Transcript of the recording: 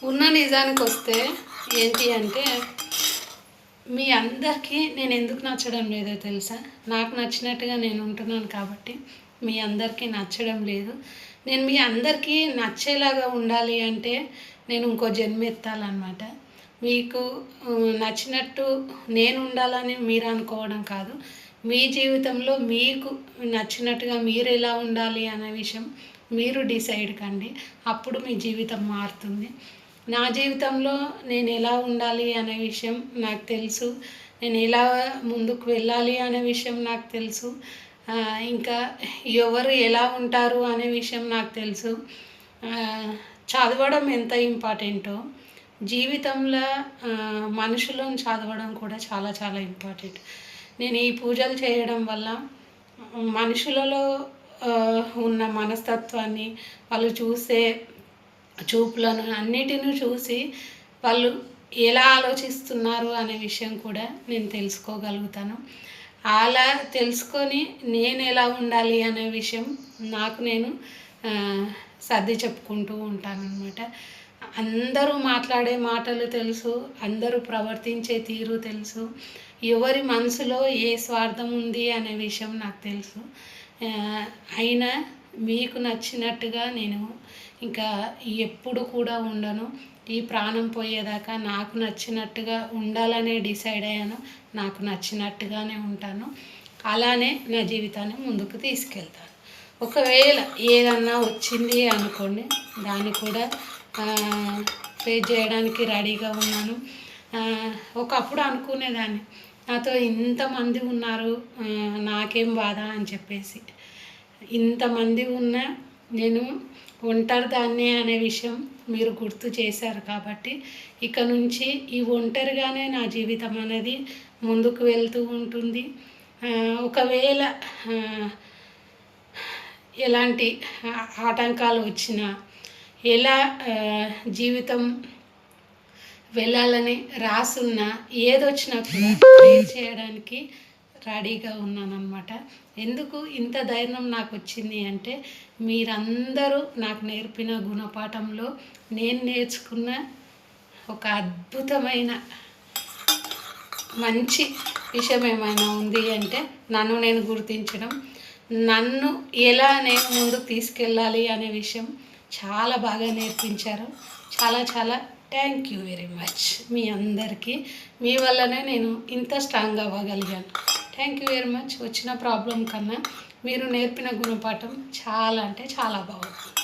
ఉన్న నిజానికి వస్తే ఏంటి అంటే, మీ అందరికీ నేను ఎందుకు నచ్చడం లేదో తెలుసా? నాకు నచ్చినట్టుగా నేను ఉంటున్నాను కాబట్టి మీ అందరికీ నచ్చడం లేదు. నేను మీ అందరికీ నచ్చేలాగా ఉండాలి అంటే నేను ఇంకో జన్మ ఎత్తాలన్నమాట. మీకు నచ్చినట్టు నేను ఉండాలని మీరు అనుకోవడం కాదు. మీ జీవితంలో మీకు నచ్చినట్టుగా మీరు ఎలా ఉండాలి అనే విషయం మీరు డిసైడ్ కండి. అప్పుడు మీ జీవితం మారుతుంది. నా జీవితంలో నేను ఎలా ఉండాలి అనే విషయం నాకు తెలుసు. నేను ఎలా ముందుకు వెళ్ళాలి అనే విషయం నాకు తెలుసు. ఇంకా ఎవరు ఎలా ఉంటారు అనే విషయం నాకు తెలుసు. చదవడం ఎంత ఇంపార్టెంటో జీవితంలో మనుషులను చదవడం కూడా చాలా చాలా ఇంపార్టెంట్. నేను ఈ పూజలు చేయడం వల్ల మనుషులలో ఉన్న మనస్తత్వాన్ని, వాళ్ళు చూసే చూపులను అన్నిటిని చూసి వాళ్ళు ఎలా ఆలోచిస్తున్నారు అనే విషయం కూడా నేను తెలుసుకోగలుగుతాను. అలా తెలుసుకొని నేను ఎలా ఉండాలి అనే విషయం నాకు నేను సర్ది చెప్పుకుంటూ ఉంటానన్నమాట. అందరూ మాట్లాడే మాటలు తెలుసు, అందరూ ప్రవర్తించే తీరు తెలుసు, ఎవరి మనసులో ఏ స్వార్థం ఉంది అనే విషయం నాకు తెలుసు. అయినా మీకు నచ్చినట్టుగా నేను ఇంకా ఎప్పుడు కూడా ఉండను. ఈ ప్రాణం పోయేదాకా నాకు నచ్చినట్టుగా ఉండాలనే డిసైడ్ అయ్యాను. నాకు నచ్చినట్టుగానే ఉంటాను. అలానే నా జీవితాన్ని ముందుకు తీసుకెళ్తాను. ఒకవేళ ఏదన్నా వచ్చింది అనుకోండి, దాన్ని కూడా ఫేస్ చేయడానికి రెడీగా ఉన్నాను. ఒకప్పుడు అనుకునేదాన్ని, నాతో ఇంతమంది ఉన్నారు, నాకేం బాధ అని చెప్పేసి. ఇంతమంది ఉన్నా నేను ఒంటరిదాన్నే అనే విషయం మీరు గుర్తు చేశారు కాబట్టి ఇక నుంచి ఈ ఒంటరిగానే నా జీవితం అనేది ముందుకు వెళ్తూ ఉంటుంది. ఒకవేళ ఎలాంటి ఆటంకాలు వచ్చినా, ఎలా జీవితం వెళ్ళాలని రాసున్న ఏదొచ్చినా కూడా ఫేస్ చేయడానికి రెడీగా ఉన్నానన్నమాట. ఎందుకు ఇంత ధైర్యం నాకు వచ్చింది అంటే, మీరందరూ నాకు నేర్పిన గుణపాఠంలో నేను నేర్చుకున్న ఒక అద్భుతమైన మంచి విషయం ఏమైనా ఉంది అంటే, నన్ను నేను గుర్తించడం, నన్ను ఎలా నేను ముందుకు తీసుకెళ్ళాలి అనే విషయం చాలా బాగా నేర్పించారు. చాలా చాలా థ్యాంక్ యూ వెరీ మచ్ మీ అందరికీ. మీ వల్లనే నేను ఇంత స్ట్రాంగ్ అవ్వగలిగాను. Thank you very much. వచ్చిన ప్రాబ్లం కన్నా మీరు నేర్పిన గుణపాఠం చాలా అంటే చాలా బాగుంది.